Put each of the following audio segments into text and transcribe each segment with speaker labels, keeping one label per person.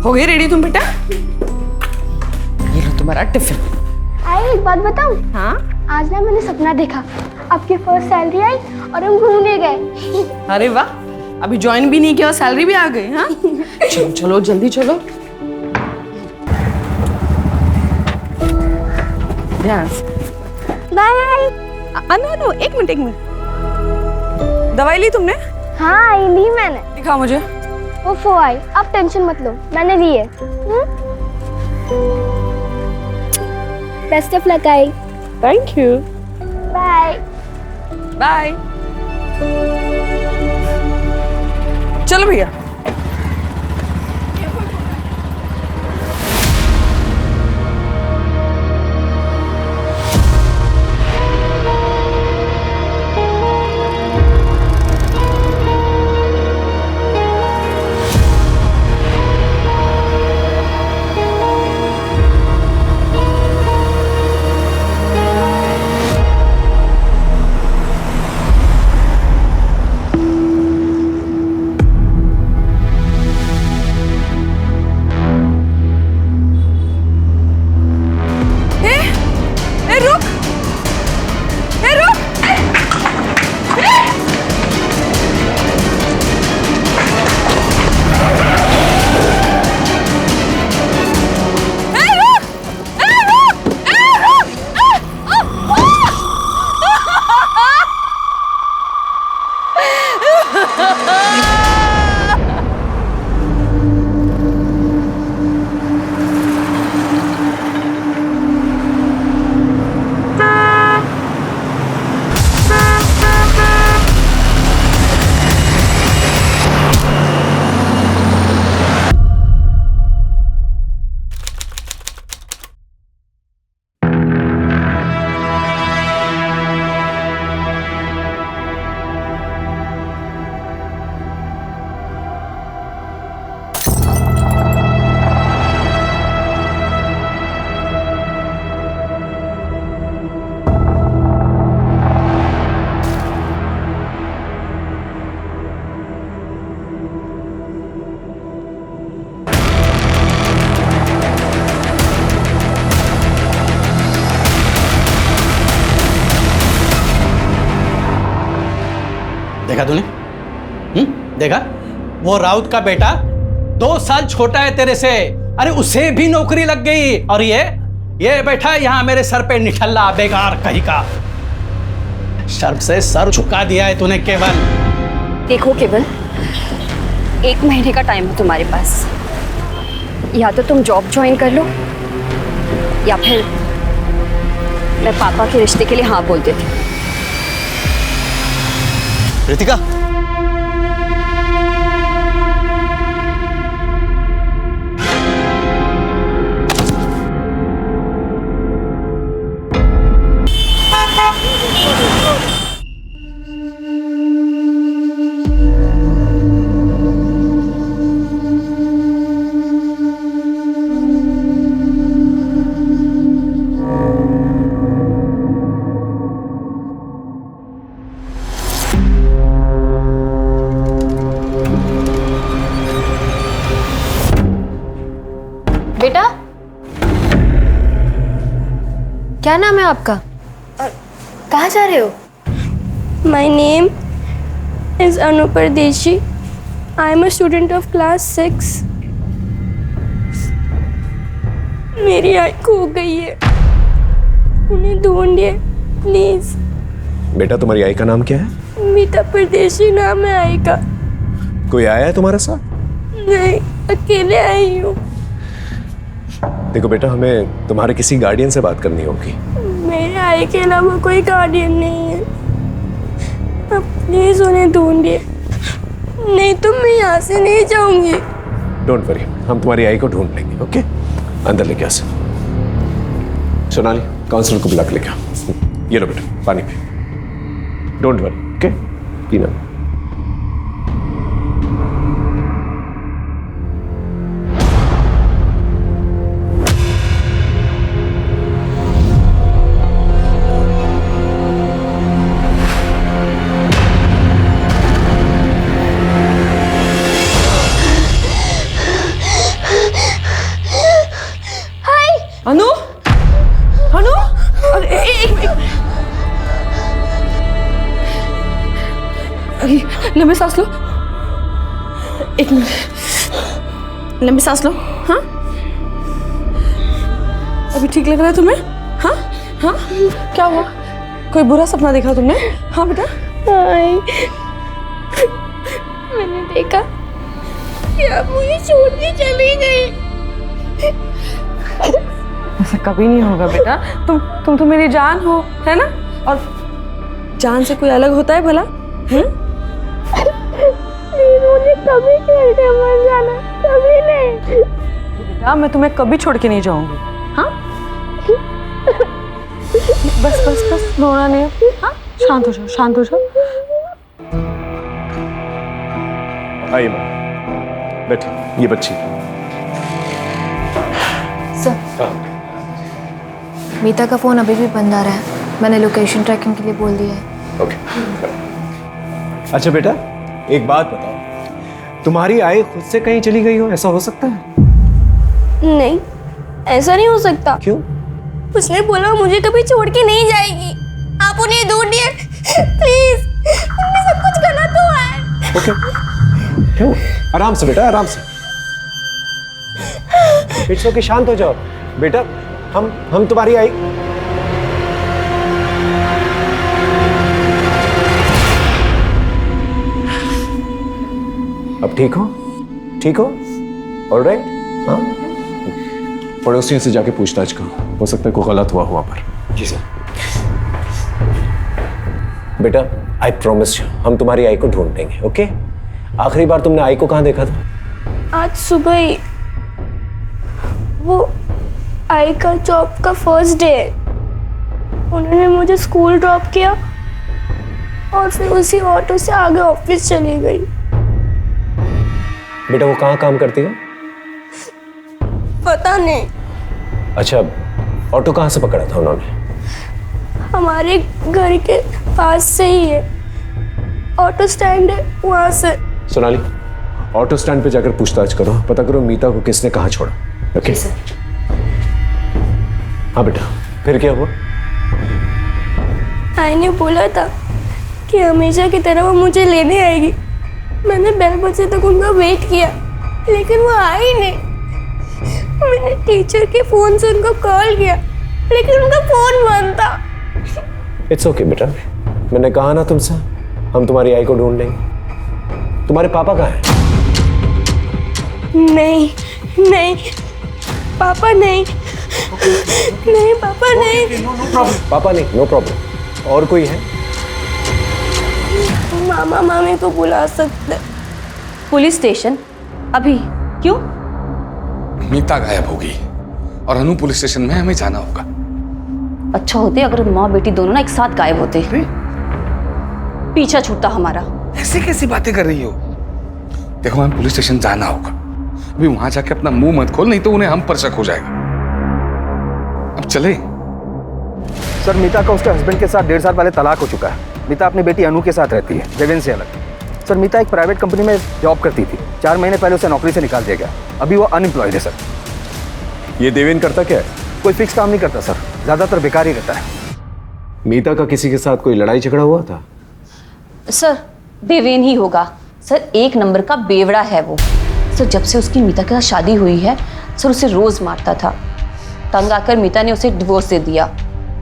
Speaker 1: हो गई रेडी तुम बेटा? ये लो तुम्हारा टिफिन।
Speaker 2: आई एक बात बताऊं?
Speaker 1: हाँ?
Speaker 2: आज ना मैंने सपना देखा, आपकी फर्स्ट सैलरी आई और हम घूमने गए।
Speaker 1: अरे वाह, अभी ज्वाइन भी नहीं किया और सैलरी भी आ गई। हाँ चलो चलो जल्दी चलो। ध्यान से।
Speaker 2: बाय।
Speaker 1: नो, एक मिनट। दवाई ली तुमने?
Speaker 2: हाँ आई ली मैंने।
Speaker 1: दिखाओ मुझे।
Speaker 2: वो आई, आप टेंशन मत लो, मैंने ली है। Best of luck I.
Speaker 1: Thank you.
Speaker 2: Bye
Speaker 1: bye. चलो भैया।
Speaker 3: देखा तूने? देखा? वो राउत का बेटा 2 साल छोटा है तेरे से, अरे उसे भी नौकरी लग गई, और ये बैठा यहाँ मेरे सर पे निठल्ला बेकार कहीं का। शर्म से सर झुका दिया है तूने केवल।
Speaker 4: देखो केवल, 1 महीने का टाइम है तुम्हारे पास, या तो तुम जॉब ज्वाइन कर लो या फिर मैं पापा के रिश्ते के लिए हाँ बोल देती हूँ।
Speaker 5: रितिका,
Speaker 4: बेटा, क्या नाम है आपका और कहाँ जा रहे हो?
Speaker 2: My name is Anu Pardeshi. I am a student of class 6. मेरी आई खो गई है, उन्हें ढूंढिए प्लीज।
Speaker 5: बेटा तुम्हारी आई का नाम क्या है?
Speaker 2: मीता परदेशी नाम है आई का।
Speaker 5: कोई आया है तुम्हारे साथ?
Speaker 2: नहीं, अकेले आई हूँ।
Speaker 5: देखो बेटा, हमें तुम्हारे किसी गार्डियन से बात करनी होगी।
Speaker 2: मेरे आई के अलावा कोई गार्डियन नहीं है, आप प्लीज उन्हें ढूंढिए, नहीं तो मैं यहाँ से नहीं जाऊंगी।
Speaker 5: डोंट वरी, हम तुम्हारी आई को ढूंढ लेंगे। ओके, अंदर लेके आ। सोनाली, काउंसलर को बुला के लेके आओ। ये लो बेटा, पानी पी। डोंट वरी, ओके, पीना।
Speaker 1: लंबी सांस लो, एक मिनट, लंबी सांस लो। हाँ, अभी ठीक लग रहा है तुम्हें? हाँ हाँ, क्या हुआ? कोई बुरा सपना देखा तुमने? हाँ बेटा।
Speaker 2: हाय, मैंने देखा कि आप मुझे छोड़ के चली गई।
Speaker 1: ऐसा कभी नहीं होगा बेटा, तुम तो मेरी जान हो, है ना? और जान से कोई अलग होता है भला?
Speaker 2: मुझे कभी छोड़ के मत जाना, कभी नहीं।
Speaker 1: बेटा मैं तुम्हें कभी छोड़ के नहीं जाऊंगी। हाँ, बस बस बस, रोना नहीं है। हाँ, शांत हो जाओ, शांत हो जाओ।
Speaker 5: आइए मैम, बैठिए, ये बच्ची।
Speaker 6: सर, मीता का फोन अभी भी बंद आ रहा है। मैंने लोकेशन ट्रैकिंग के लिए बोल दिया है।
Speaker 5: ओके। अच्छा बेटा, एक बात बताओ, तुम्हारी आई खुद से कहीं चली गई हो, ऐसा हो सकता है?
Speaker 2: नहीं, ऐसा नहीं हो सकता।
Speaker 5: क्यों?
Speaker 2: उसने बोला मुझे कभी छोड़ के नहीं जाएगी। आप उन्हें ढूंढ दिए प्लीज, उनमें सब कुछ गलत हुआ है।
Speaker 5: ओके, क्यों? आराम से बेटा, आराम से। इट्स ओके, शांत हो जाओ बेटा। हम तुम्हारी आई। अब ठीक हो? ठीक हो? ऑलराइट? हाँ, पड़ोसियों से जाके पूछताछ करो, हो सकता है कोई गलत हुआ वहां पर। जी सर। बेटा, आई प्रॉमिस यू, हम तुम्हारी आई को ढूंढ लेंगे। ओके? आखिरी बार तुमने आई को कहाँ देखा था?
Speaker 2: आज सुबह ही। वो आई का जॉब का फर्स्ट डे है। उन्होंने मुझे स्कूल ड्रॉप किया और फिर उसी ऑटो से आगे ऑफिस चली गई।
Speaker 5: बेटा वो कहाँ काम करती है?
Speaker 2: पता नहीं।
Speaker 5: अच्छा, ऑटो कहाँ से पकड़ा था उन्होंने?
Speaker 2: हमारे घर के पास से ही है, ऑटो स्टैंड है वहां से।
Speaker 5: सोनाली, ऑटो स्टैंड पे जाकर पूछताछ करो, पता करो मीता को किसने कहाँ छोड़ा। ओके? हाँ बेटा, फिर क्या हुआ?
Speaker 2: आई ने बोला था कि हमेशा की तरह वो मुझे लेने आएगी। मैंने 12 बजे तक उनका वेट किया, लेकिन वो आई नहीं। मैंने टीचर के फोन से उनको कॉल किया, लेकिन उनका फोन बंद था।
Speaker 5: इट्स ओके बेटा, मैंने कहा ना तुमसे, हम तुम्हारी आई को ढूंढ लेंगे। तुम्हारे पापा कहाँ हैं?
Speaker 2: नहीं नहीं पापा नहीं, नहीं पापा नहीं।
Speaker 5: पापा नहीं, नो प्रॉब्लम। और कोई है?
Speaker 2: मामा मामी को बुला सकते।
Speaker 4: Police station? अभी? क्यों?
Speaker 7: मीता गायब होगी और अनु पुलिस स्टेशन में हमें जाना होगा।
Speaker 4: अच्छा होते अगर माँ बेटी दोनों ना एक साथ गायब होते, पीछा छूटता हमारा।
Speaker 7: ऐसी कैसी बातें कर रही हो? देखो, हमें पुलिस स्टेशन जाना होगा। अभी वहां जाके अपना मुंह मत खोल, नहीं तो उन्हें हम पर शक हो जाएगा। अब चले।
Speaker 8: सर, मीता का उसके हस्बैंड के साथ 1.5 साल पहले तलाक हो चुका है। मीता अपनी बेटी अनु के साथ रहती है, देवेन से अलग। सर, मीता एक प्राइवेट कंपनी में जॉब करती थी। 4 महीने पहले उसे नौकरी से निकाल दिया गया। अभी वो अनएम्प्लॉयड है सर।
Speaker 5: ये देवेन करता क्या है?
Speaker 8: कोई फिक्स काम नहीं करता सर, ज़्यादातर बेकार ही रहता है।
Speaker 5: मीता का किसी के साथ कोई लड़ाई झगड़ा हुआ था?
Speaker 4: सर, देवेन ही होगा। सर, 1 नंबर का बेवड़ा है वो। सर, जब से उसकी मीता के साथ शादी हुई है, सर उसे रोज मारता था। तंग आकर मीता ने उसे डिवोर्स दे दिया।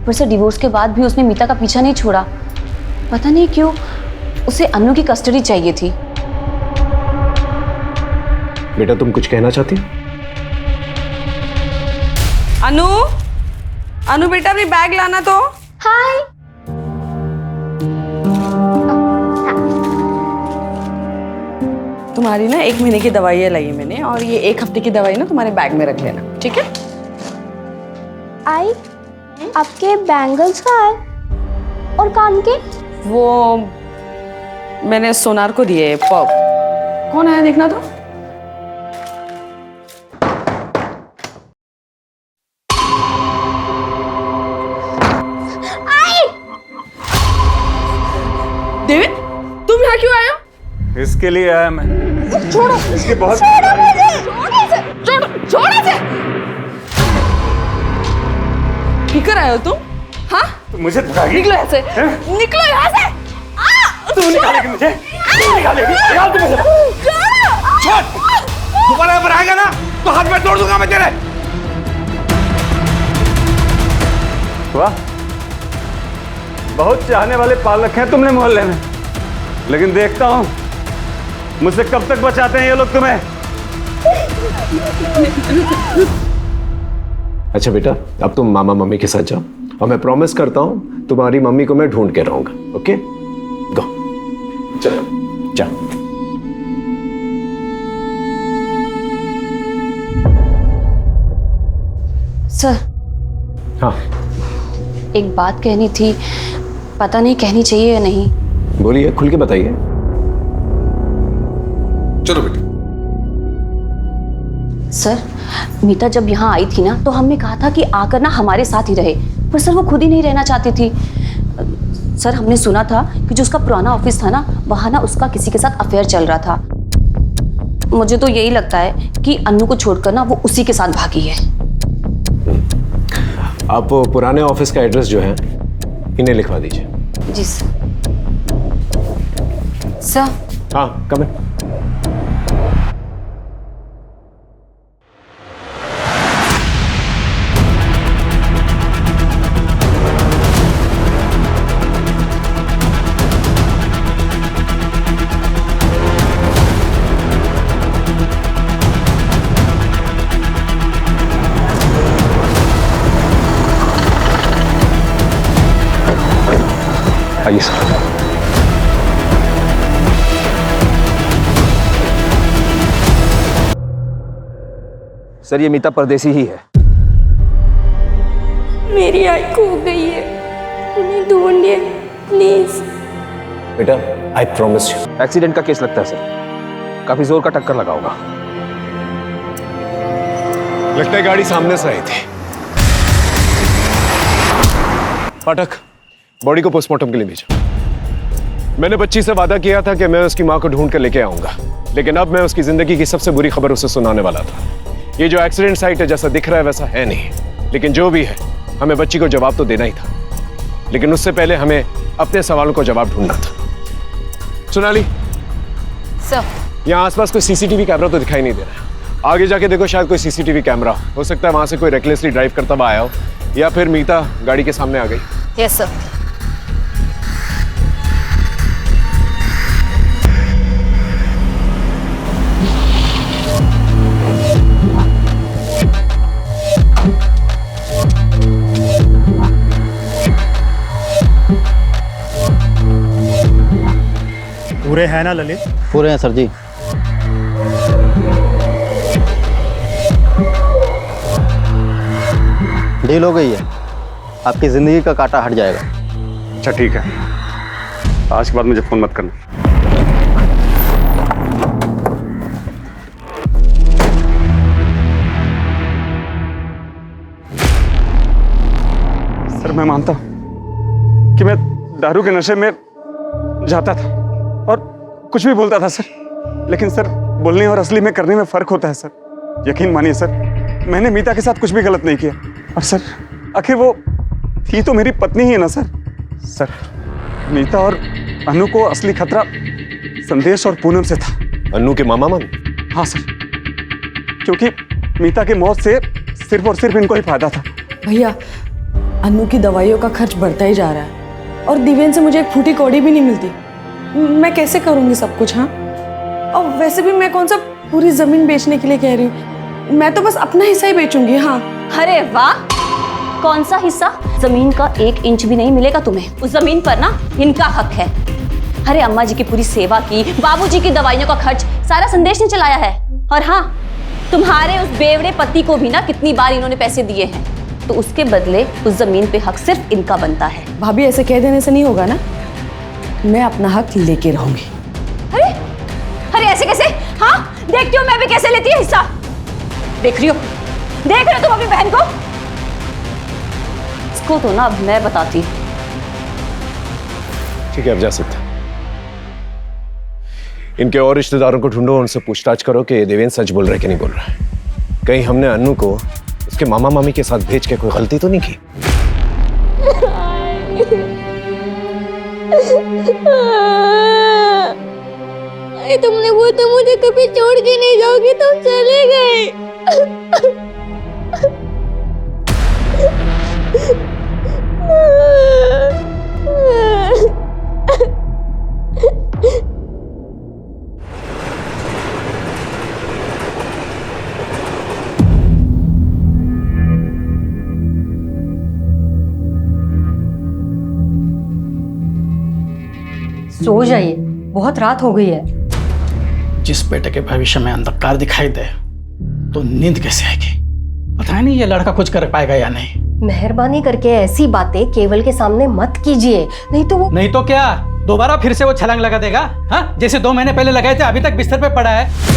Speaker 4: पर सर, डिवोर्स के बाद भी उसने मीता का पीछा नहीं छोड़ा। पता नहीं क्यों उसे अनु की कस्टडी चाहिए थी।
Speaker 5: बेटा, तुम कुछ कहना चाहती हो?
Speaker 1: अनु, अनु बेटा अपनी बैग लाना तो।
Speaker 2: हाय।
Speaker 1: तुम्हारी ना 1 महीने की दवाइयाँ लाई है मैंने, और ये 1 हफ्ते की दवाई ना तुम्हारे बैग में रख लेना, ठीक है?
Speaker 2: आई, आपके बैंगल्स कहाँ है और कान के?
Speaker 1: वो मैंने सोनार को दिए। कौन आया देखना तो। देविन, तुम यहाँ क्यों आए हो?
Speaker 8: इसके लिए आया मैं।
Speaker 1: छोड़ो,
Speaker 8: इसके बहुत
Speaker 1: छोड़ो इसे। फिकर आए हो तुम? हाँ,
Speaker 8: मुझे धरागी।
Speaker 1: निकलो यहाँ से, निकलो यहाँ से।
Speaker 8: तू निकालेगी मुझे?
Speaker 7: छोड़, दोबारा पर आएगा ना तो हाथ में तोड़ दूंगा मैं तेरे।
Speaker 8: वाह, बहुत चाहने वाले पाल रखे हैं तुमने मोहल्ले में, लेकिन देखता हूं मुझसे कब तक बचाते हैं ये लोग तुम्हें।
Speaker 5: अच्छा बेटा, अब तुम मामा मम्मी के साथ जाओ और मैं प्रॉमिस करता हूं तुम्हारी मम्मी को मैं ढूंढ के रहूंगा। ओके, गो, चलो जाओ।
Speaker 4: सर,
Speaker 5: हाँ
Speaker 4: एक बात कहनी थी, पता नहीं कहनी चाहिए या नहीं।
Speaker 5: बोलिए, खुल के बताइए।
Speaker 7: चलो बेटा।
Speaker 4: सर, मीता जब यहाँ आई थी ना तो हमने कहा था कि आकर ना हमारे साथ ही रहे, पर सर वो खुद ही नहीं रहना चाहती थी। सर, हमने सुना था कि जो उसका पुराना ऑफिस था ना, वहाँ ना उसका किसी के साथ अफेयर चल रहा था। मुझे तो यही लगता है कि अन्नू को छोड़कर ना वो उसी के साथ भागी है।
Speaker 5: आप पुराने ऑफिस का एड्रेस जो है इन्हें लिखवा दीजिए।
Speaker 4: जी सर। सर,
Speaker 5: हाँ, कम है।
Speaker 8: आइए सर। सर, ये मीता परदेसी ही है।
Speaker 2: मेरी आई खो गई है, उन्हें ढूंढिए प्लीज।
Speaker 5: बेटा, आई प्रॉमिस यू।
Speaker 8: एक्सीडेंट का केस लगता है सर, काफी जोर का टक्कर लगा होगा।
Speaker 5: लगता है गाड़ी सामने से आई थी। पाठक, बॉडी को पोस्टमार्टम के लिए भेजो। मैंने बच्ची से वादा किया था कि मैं उसकी मां को ढूंढ कर लेके आऊंगा, लेकिन अब मैं उसकी जिंदगी की सबसे बुरी खबर उसे सुनाने वाला था। ये जो एक्सीडेंट साइट है जैसा दिख रहा है वैसा है नहीं, लेकिन जो भी है हमें बच्ची को जवाब तो देना ही था, लेकिन उससे पहले हमें अपने सवालों को जवाब ढूंढना था। सोनाली
Speaker 6: सर,
Speaker 5: यहाँ आसपास कोई सीसीटीवी कैमरा तो दिखाई नहीं दे रहा है। आगे जाके देखो, शायद कोई सीसीटीवी कैमरा हो सकता है वहां से कोई रेकलेसली ड्राइव करता हुआ आया हो, या फिर मीता गाड़ी के सामने आ गई।
Speaker 6: Yes sir.
Speaker 9: पूरे हैं ना ललित?
Speaker 10: पूरे हैं सर जी। डील हो गई है, आपकी जिंदगी का कांटा हट जाएगा।
Speaker 8: अच्छा ठीक है, आज के बाद मुझे फोन मत करना। सर, मैं मानता हूं कि मैं दारू के नशे में जाता था और कुछ भी बोलता था सर, लेकिन सर बोलने और असली में करने में फर्क होता है सर। यकीन मानिए सर, मैंने मीता के साथ कुछ भी गलत नहीं किया, और सर आखिर वो थी तो मेरी पत्नी ही है ना सर। सर, मीता और अनु को असली खतरा संदेश और पूनम से था।
Speaker 5: अन्नू के मामा मामी?
Speaker 8: हाँ सर, क्योंकि मीता की मौत से सिर्फ और सिर्फ इनको ही फायदा था।
Speaker 1: भैया, अन्नू की दवाइयों का खर्च बढ़ता ही जा रहा है और दिव्यन से मुझे एक फूटी कौड़ी भी नहीं मिलती। मैं कैसे करूंगी सब कुछ? हाँ, और वैसे भी मैं कौन सा पूरी जमीन बेचने के लिए कह रही हूँ, मैं तो बस अपना हिस्सा ही बेचूंगी। हाँ।
Speaker 4: अरे वाह, कौन सा हिस्सा? जमीन का 1 इंच भी नहीं मिलेगा तुम्हें। उस जमीन पर ना इनका हक है। अरे अम्मा जी की पूरी सेवा की, बाबूजी की दवाइयों का खर्च सारा संदेश ने चलाया है। और हाँ, तुम्हारे उस बेवड़े पति को भी ना कितनी बार इन्होंने पैसे दिए हैं, तो उसके बदले उस जमीन पे हक सिर्फ इनका बनता है।
Speaker 1: भाभी, ऐसे कह देने से नहीं होगा ना, मैं अपना हक लेके रहूंगी।
Speaker 4: अरे अरे ऐसे कैसे? हाँ, देखती हो मैं भी कैसे लेती है हिस्सा। देख रही हो तुम अपनी बहन को? इसको तो ना अब मैं बताती।
Speaker 5: ठीक है, अब जा सकते। इनके और रिश्तेदारों को ढूंढो, उनसे पूछताछ करो कि देवेंद्र सच बोल रहा है कि नहीं बोल रहा है। कहीं हमने अन्नू को उसके मामा मामी के साथ भेज के कोई गलती तो नहीं की?
Speaker 2: अरे तुमने वो तो मुझे कभी छोड़ के नहीं जाओगे, तुम चले गए।
Speaker 11: सो जाइए, बहुत रात हो गई है।
Speaker 3: जिस बेटे के भविष्य में अंधकार दिखाई दे तो नींद कैसे आएगी? पता नहीं ये लड़का कुछ कर पाएगा या नहीं।
Speaker 11: मेहरबानी करके ऐसी बातें केवल के सामने मत कीजिए, नहीं तो वो
Speaker 3: नहीं तो क्या दोबारा फिर से वो छलांग लगा देगा? हाँ, जैसे 2 महीने पहले लगाए थे, अभी तक बिस्तर पे पड़ा है।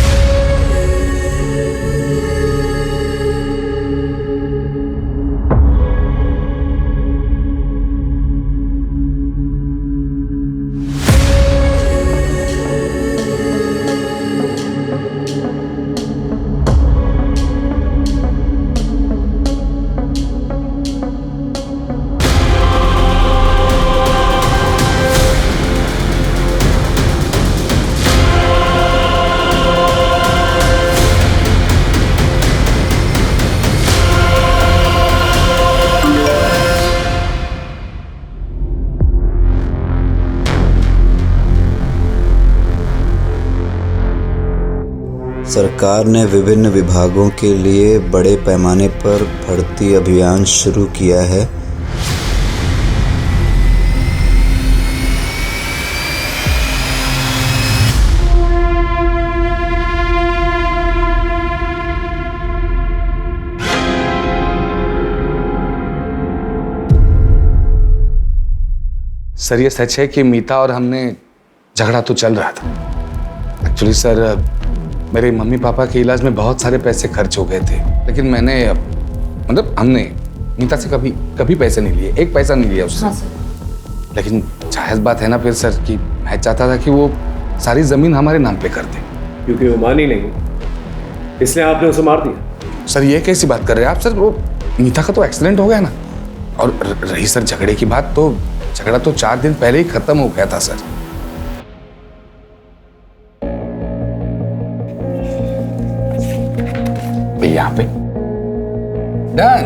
Speaker 12: सरकार ने विभिन्न विभागों के लिए बड़े पैमाने पर भर्ती अभियान शुरू किया है।
Speaker 7: सर ये सच है कि मीता और हमने झगड़ा तो चल रहा था। एक्चुअली सर मेरे मम्मी पापा के इलाज में बहुत सारे पैसे खर्च हो गए थे, लेकिन मैंने मतलब हमने मीता से कभी पैसे नहीं लिए, एक पैसा नहीं लिया उससे।
Speaker 11: हाँ सर।
Speaker 7: लेकिन जायज़ बात है ना फिर सर कि मैं चाहता था कि वो सारी ज़मीन हमारे नाम पे कर दे।
Speaker 5: क्योंकि वो मानी नहीं, इसलिए आपने उसे मार दिया।
Speaker 7: सर ये कैसी बात कर रहे हैं आप? सर वो मीता का तो एक्सीडेंट हो गया ना। और रही सर झगड़े की बात, तो झगड़ा तो 4 दिन पहले ही खत्म हो गया था सर। यहाँ पे डन।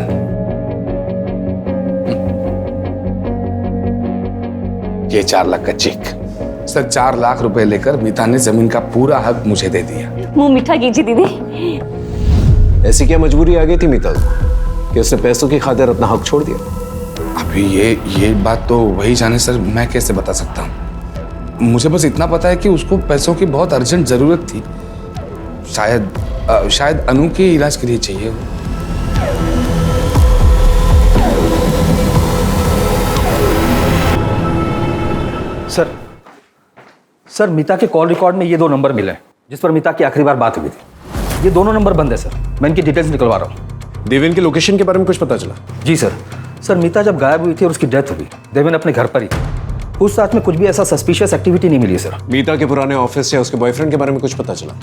Speaker 7: ये 4 लाख का चेक। सर 4 लाख रुपए लेकर मीता ने जमीन का पूरा हक मुझे दे दिया।
Speaker 11: मुंह मीठा कीजिए दीदी।
Speaker 5: ऐसी क्या मजबूरी आ गई थी मीता को कि उसने पैसों की खातिर अपना हक छोड़ दिया?
Speaker 7: अभी ये बात तो वही जाने सर, मैं कैसे बता सकता हूँ। मुझे बस इतना पता है कि उसको पैसों की बहुत अर्जेंट जरूरत थी। शायद अनु के इलाज के लिए चाहिए।
Speaker 8: सर मीता के कॉल रिकॉर्ड में ये 2 नंबर मिले हैं जिस पर मीता की आखिरी बार बात हुई थी। ये दोनों नंबर बंद है सर। मैं इनकी डिटेल्स निकलवा रहा हूँ।
Speaker 5: देवेन की लोकेशन के बारे में कुछ पता चला?
Speaker 8: जी सर मीता जब गायब हुई थी और उसकी डेथ हुई, देवेन अपने घर पर ही थी। उस साथ में कुछ भी ऐसा सस्पिशियस एक्टिविटी नहीं मिली सर।
Speaker 5: मीता के पुराने ऑफिस या उसके बॉयफ्रेंड के बारे में कुछ पता चला?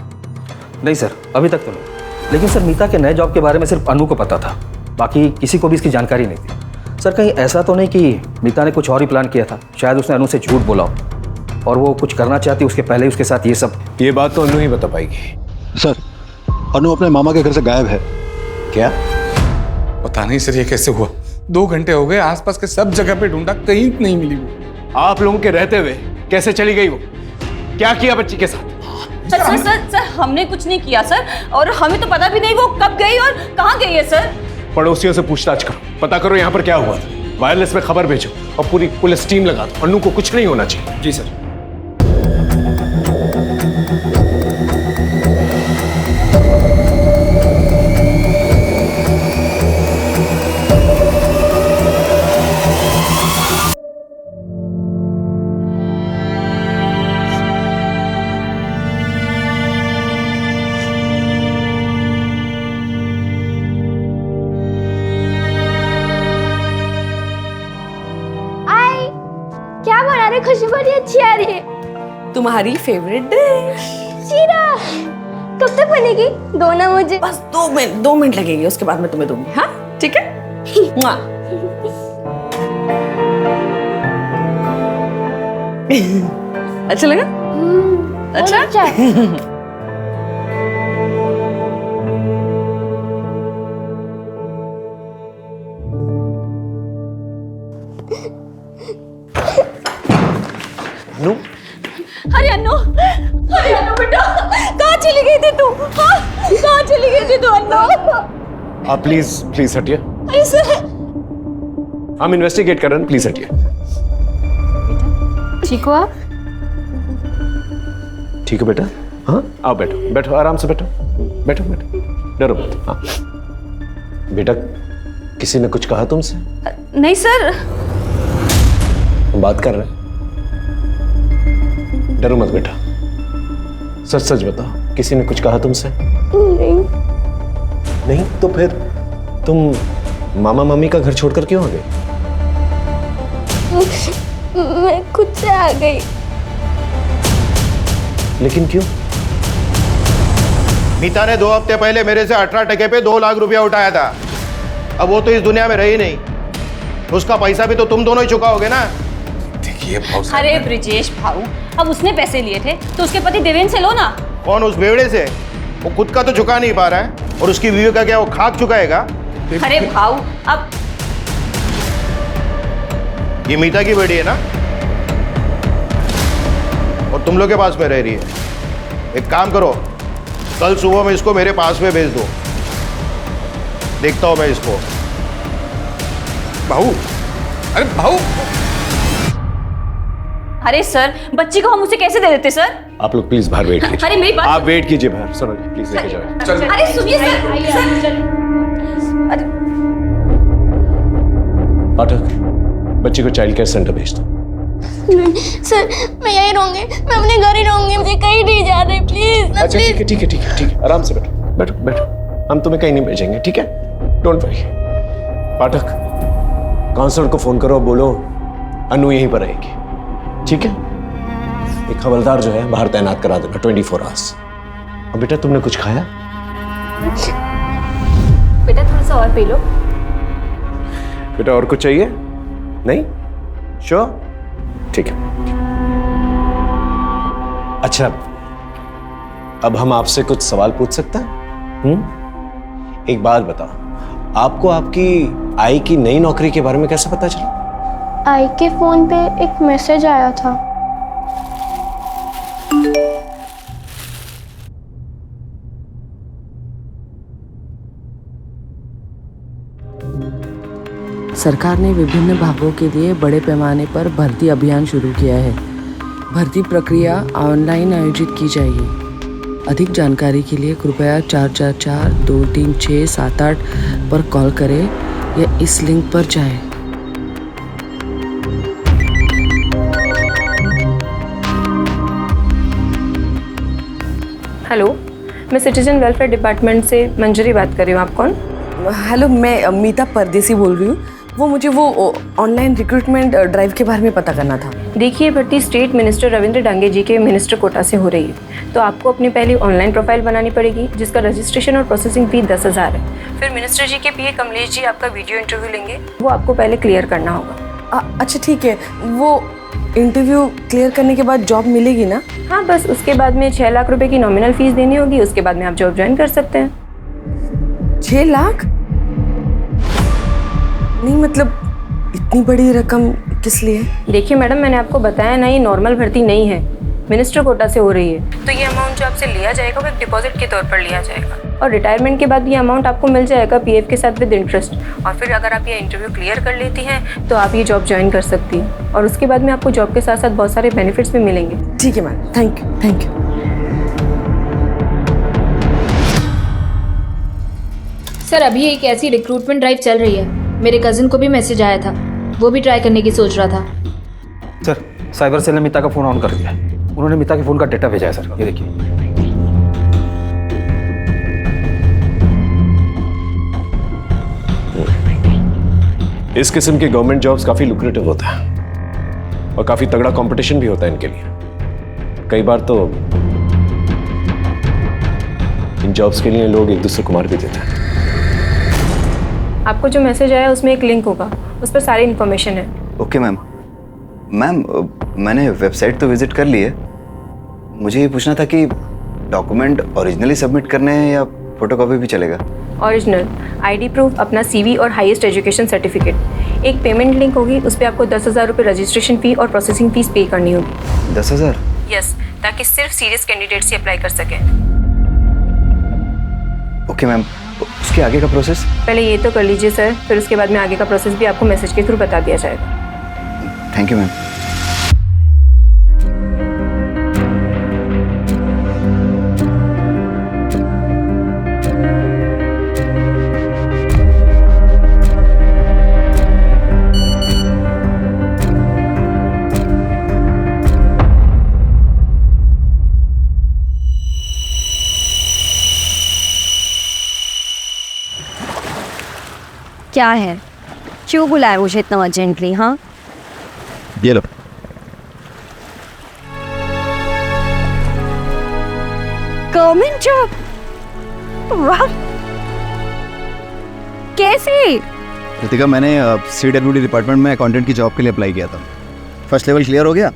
Speaker 8: नहीं सर, अभी तक तो नहीं। लेकिन सर मीता के नए जॉब के बारे में सिर्फ अनु को पता था, बाकी किसी को भी इसकी जानकारी नहीं थी। सर कहीं ऐसा तो नहीं कि मीता ने कुछ और ही प्लान किया था? शायद उसने अनु से झूठ बोला हो और वो कुछ करना चाहती उसके पहले उसके साथ ये सब।
Speaker 5: ये बात तो अनु ही बता पाएगी।
Speaker 10: सर अनु अपने मामा के घर से गायब है।
Speaker 5: क्या?
Speaker 7: पता नहीं सर ये कैसे हुआ। 2 घंटे हो गए, आसपास के सब जगह पे ढूंढा, कहीं नहीं मिली वो।
Speaker 5: आप लोगों के रहते हुए कैसे चली गई वो? क्या किया बच्ची के साथ?
Speaker 11: सर हमने कुछ नहीं किया सर, और हमें तो पता भी नहीं वो कब गई और कहाँ गई है सर।
Speaker 5: पड़ोसियों से पूछताछ करो, पता करो यहाँ पर क्या हुआ था। वायरलेस में खबर भेजो और पूरी पुलिस टीम लगा दो। अनु को कुछ नहीं होना चाहिए।
Speaker 8: जी सर।
Speaker 2: क्या बना रहे? खुशबू बड़ी अच्छी आ रही है।
Speaker 1: तुम्हारी फेवरेट डिश।
Speaker 2: शीरा कब तक बनेगी? दो ना मुझे।
Speaker 1: बस 2 मिनट लगेंगे, उसके बाद मैं तुम्हें दूंगी। हाँ ठीक है। मुआ। अच्छा लगा? अच्छा
Speaker 5: नो
Speaker 11: अरे अन्नू बेटा, कहाँ चली गई थी तू? हाँ, कहाँ चली गई थी तू अन्नू?
Speaker 5: आप प्लीज प्लीज हटिए,
Speaker 11: अरे सर,
Speaker 5: हम इन्वेस्टिगेट कर रहे हैं, प्लीज हटिए।
Speaker 6: ठीक हो आप?
Speaker 5: ठीक है बेटा, हाँ आओ बैठो बैठो, आराम से बैठो बैठो बैठो, डरो मत। हाँ बेटा, किसी ने कुछ कहा तुमसे?
Speaker 11: नहीं सर।
Speaker 5: हम बात कर रहे हैं, डरो मत बेटा, सच सच बताओ, किसी ने कुछ कहा तुमसे?
Speaker 2: नहीं।
Speaker 5: नहीं तो फिर तुम मामा मम्मी का घर छोड़कर क्यों आ गई?
Speaker 2: मैं खुद से आ गई।
Speaker 5: लेकिन क्यों?
Speaker 13: मीता ने 2 हफ्ते पहले मेरे से 18 टके पे 2 लाख रुपया उठाया था। अब वो तो इस दुनिया में रही नहीं, उसका पैसा भी तो तुम दोनों ही चुकाओगे ना।
Speaker 7: देखिए
Speaker 11: अरे ब्रिजेश भाऊ, अब उसने पैसे लिए थे तो उसके पति देवेंद्र से लो ना।
Speaker 13: कौन उस बेवड़े से? वो खुद का तो चुका नहीं पा रहा है, और उसकी बीवी का क्या वो खाक चुकाएगा?
Speaker 11: अरे भाऊ, अब
Speaker 13: ये मीता की बेटी है ना, और तुम लोग के पास में रह रही है। एक काम करो, कल सुबह में इसको मेरे पास में भेज दो, देखता हूं मैं इसको।
Speaker 7: भाऊ, अरे भाऊ,
Speaker 11: अरे सर, बच्ची को हम उसे कैसे दे देते सर?
Speaker 5: आप लोग प्लीज बाहर वेट कीजिए।
Speaker 11: अरे मेरी बात,
Speaker 5: आप वेट कीजिए बाहर, सुनो प्लीज लेके जाओ।
Speaker 11: अरे सुनिए सर, अरे
Speaker 5: पाठक, बच्ची को चाइल्ड केयर सेंटर भेज दो।
Speaker 2: सर, मैं यहीं रहूंगी, मैं अपने घर ही रहूंगी, मुझे कहीं नहीं जाना है, प्लीज।
Speaker 5: अच्छा ठीक है ठीक है ठीक है ठीक है, आराम से बैठो बैठो बैठो, हम तुम्हें कहीं नहीं भेजेंगे, ठीक है? Don't worry. पाठक, काउंसलर को फोन करो, बोलो अनु यहीं पर रहेगी, ठीक है? एक हवलदार जो है बाहर तैनात करा देना 24 आवर्स। अब बेटा, तुमने कुछ खाया?
Speaker 6: बेटा थोड़ा सा और पी लो।
Speaker 5: बेटा और कुछ चाहिए? नहीं? श्योर? ठीक है। अच्छा, अब हम आपसे कुछ सवाल पूछ सकते हैं? एक बात बताओ, आपको आपकी आई की नई नौकरी के बारे में कैसे पता चला?
Speaker 2: आई के फोन पे एक मैसेज आया था।
Speaker 1: सरकार ने विभिन्न भागों के लिए बड़े पैमाने पर भर्ती अभियान शुरू किया है। भर्ती प्रक्रिया ऑनलाइन आयोजित की जाएगी। अधिक जानकारी के लिए कृपया 444-236-78 पर कॉल करें या इस लिंक पर जाएं।
Speaker 14: हेलो, मैं सिटीजन वेलफेयर डिपार्टमेंट से मंजरी बात कर रही हूँ। आप कौन?
Speaker 1: हेलो, मैं मीता परदेसी बोल रही हूँ। वो मुझे वो ऑनलाइन रिक्रूटमेंट ड्राइव के बारे में पता करना था।
Speaker 14: देखिए, भर्ती स्टेट मिनिस्टर रविंद्र डांगे जी के मिनिस्टर कोटा से हो रही है, तो आपको अपनी पहली ऑनलाइन प्रोफाइल बनानी पड़ेगी, जिसका रजिस्ट्रेशन और प्रोसेसिंग फी 10,000 है। फिर मिनिस्टर जी के पीए कमलेश जी आपका वीडियो इंटरव्यू लेंगे, वो आपको पहले क्लियर करना होगा।
Speaker 1: अच्छा ठीक है, वो इंटरव्यू क्लियर करने के बाद जॉब मिलेगी ना?
Speaker 14: हाँ, बस उसके बाद में 6 लाख रुपए की नॉमिनल फीस देनी होगी। उसके बाद में आप जॉब ज्वाइन कर सकते हैं।
Speaker 1: 6 लाख? नहीं, मतलब इतनी बड़ी रकम किस लिए?
Speaker 14: देखिए मैडम, मैंने आपको बताया ना, ये नॉर्मल भर्ती नहीं है, मिनिस्टर कोटा से हो रही है। तो ये अमाउंट जो आपसे लिया जाएगा वो एक डिपॉजिट के तौर पर लिया जाएगा, और रिटायरमेंट के बाद ये अमाउंट आपको मिल जाएगा पीएफ के साथ विद इंटरेस्ट। और फिर अगर आप ये इंटरव्यू क्लियर कर लेती हैं तो आप ये जॉब ज्वाइन कर सकती हैं, और उसके बाद में आपको जॉब के साथ साथ बहुत सारे बेनिफिट्स भी मिलेंगे।
Speaker 1: ठीक है ma'am, thank you thank you.
Speaker 6: Sir, अभी एक ऐसी रिक्रूटमेंट ड्राइव चल रही है, मेरे कजिन को भी मैसेज आया था, वो भी ट्राई करने की सोच रहा था।
Speaker 8: सर, साइबर सेल ने मीता का फोन ऑन कर दिया। उन्होंने मीता के फोन का डेटा भेजा है सर, ये देखिए।
Speaker 5: इस किस्म के गवर्नमेंट जॉब्स काफी लुक्रेटिव होता है और काफी तगड़ा कंपटीशन भी होता है इनके लिए। कई बार तो इन जॉब्स के लिए लोग एक दूसरे को मार भी देते हैं।
Speaker 14: आपको जो मैसेज आया उसमें एक लिंक होगा, उस पर सारी इन्फॉर्मेशन है।
Speaker 12: Okay ma'am. मैम, मैंने वेबसाइट तो विजिट कर ली है,
Speaker 10: मुझे ये पूछना था कि डॉक्यूमेंट ओरिजिनली सबमिट करने हैं या फोटोकॉपी भी चलेगा?
Speaker 14: ओरिजिनल आईडी प्रूफ, अपना सीवी और हाईएस्ट एजुकेशन सर्टिफिकेट। एक पेमेंट लिंक होगी, उस पर आपको 10,000 रुपये रजिस्ट्रेशन फ़ी और प्रोसेसिंग फ़ीस पे करनी होगी।
Speaker 10: 10,000?
Speaker 14: यस, ताकि सिर्फ सीरियस कैंडिडेट्स ही अप्लाई कर सकें।
Speaker 10: ओके मैम, उसके आगे का प्रोसेस?
Speaker 14: पहले ये तो कर लीजिए सर, फिर उसके बाद में आगे का प्रोसेस भी आपको मैसेज के थ्रू बता दिया जाएगा।
Speaker 10: Thank you ma'am.
Speaker 4: क्या है, क्यों बुलाया मुझे इतना अर्जेंटली? हाँ,
Speaker 10: ये लो।
Speaker 4: Government job? वाह, कैसे?
Speaker 10: रितिका, मैंने CWD डिपार्टमेंट में अकाउंटेंट की जॉब के लिए अप्लाई किया था। फर्स्ट लेवल क्लियर हो गया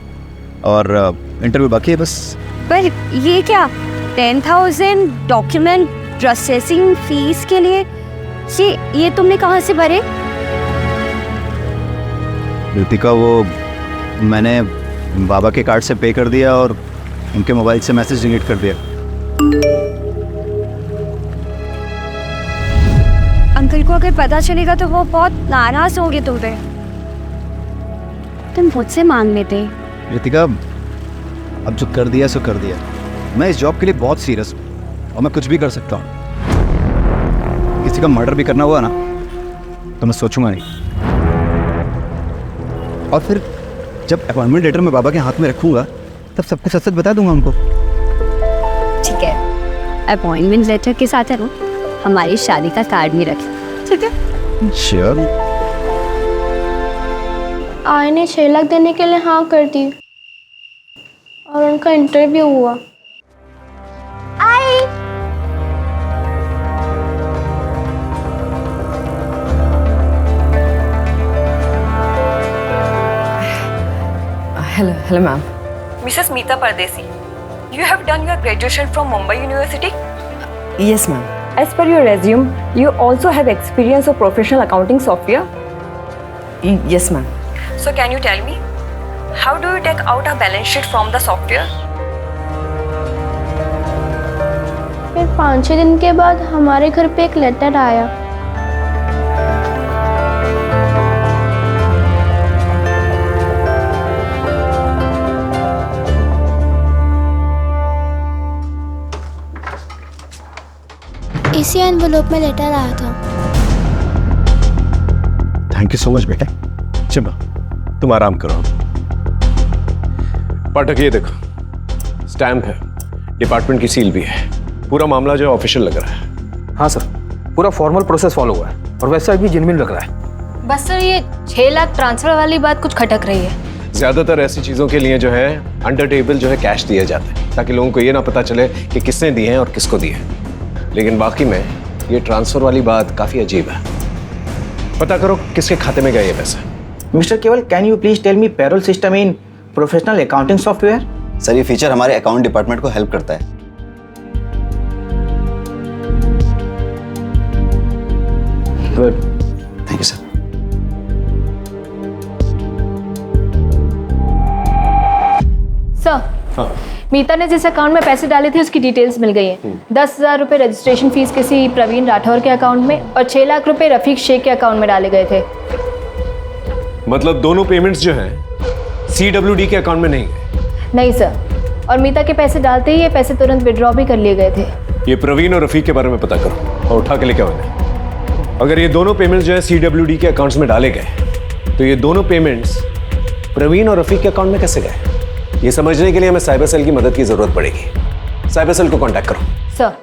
Speaker 10: और इंटरव्यू बाकी है बस।
Speaker 4: पर ये क्या, 10,000 डॉक्यूमेंट प्रोसेसिंग फीस के लिए? ये तुमने कहाँ से भरे?
Speaker 10: रितिका, वो मैंने बाबा के कार्ड से पे कर दिया और उनके मोबाइल से मैसेज डिलीट कर दिया।
Speaker 4: अंकल को अगर पता चलेगा तो वो बहुत नाराज होंगे तुम पे। तुम मुझसे मांग लेते।
Speaker 10: रितिका, अब जो कर दिया सो कर दिया। मैं इस जॉब के लिए बहुत सीरियस हूँ और मैं कुछ भी कर सकता हूँ। किसी का मर्डर भी करना हुआ ना तो मैं सोचूंगा नहीं। और फिर जब अपॉइंटमेंट लेटर मैं बाबा के हाथ में रखूंगा तब सबको सच सच बता दूंगा उनको।
Speaker 4: ठीक है, अपॉइंटमेंट लेटर के साथ है ना हमारी शादी का कार्ड भी रखें, ठीक है?
Speaker 10: श्योर।
Speaker 2: आई ने 6 लाख देने के लिए हाँ कर दी और उनका इंटरव्यू हुआ। आई
Speaker 1: हेलो मैम।
Speaker 14: मिसेस मीता परदेसी, you have done your graduation from Mumbai University?
Speaker 1: Yes ma'am.
Speaker 14: As per your resume, you also have experience of professional accounting software?
Speaker 1: Yes ma'am.
Speaker 14: So can you tell me, how do you take out a balance sheet from the software?
Speaker 2: फिर 5-6 दिन के बाद हमारे घर पे एक letter आया। इसी एनवेलोप में लेटर आया था।
Speaker 5: थैंक यू सो मच बेटा। चलो तुम आराम करो। पाठक, ये देखो, स्टैम्प है, डिपार्टमेंट की सील भी है। पूरा मामला जो है ऑफिशियल लग रहा है।
Speaker 8: हाँ सर, पूरा फॉर्मल प्रोसेस फॉलो हुआ है और वैसा भी जेन्युइन लग रहा है।
Speaker 6: बस सर, ये 6 लाख ट्रांसफर वाली बात कुछ खटक रही है।
Speaker 5: ज्यादातर ऐसी चीजों के लिए जो है अंडर टेबल जो है कैश दिए जाते हैं ताकि लोगों को ये ना पता चले कि किसने दिए हैं और किसको दिए हैं। लेकिन बाकी में ये ट्रांसफर वाली बात काफी अजीब है। पता करो किसके खाते में गए ये पैसे।
Speaker 15: Mister Kewal, can you please tell me payroll system in professional accounting software?
Speaker 12: Sir, ये फीचर हमारे अकाउंट डिपार्टमेंट को हेल्प करता है।
Speaker 15: Good,
Speaker 12: thank you sir.
Speaker 6: Sir, Meeta ने जिस अकाउंट में पैसे डाले थे उसकी डिटेल्स मिल गई हैं। 10,000 रुपये रजिस्ट्रेशन फीस किसी प्रवीण राठौर के अकाउंट में और 6 लाख रुपए रफीक शेख के अकाउंट में डाले गए थे।
Speaker 5: मतलब दोनों पेमेंट्स जो हैं CWD के अकाउंट में नहीं गए?
Speaker 6: नहीं सर, और मीता के पैसे डालते ही ये पैसे तुरंत विड्रॉ भी कर लिए गए थे।
Speaker 5: ये प्रवीण और रफीक के बारे में पता करो और उठा के लेके आओ इन्हें। अगर ये दोनों पेमेंट्स जो है CWD के अकाउंट्स में डाले गए तो ये दोनों पेमेंट्स प्रवीण और रफीक के अकाउंट में कैसे गए? ये समझने के लिए हमें साइबर सेल की मदद की जरूरत पड़ेगी। साइबर सेल को कांटेक्ट करो।
Speaker 6: सर,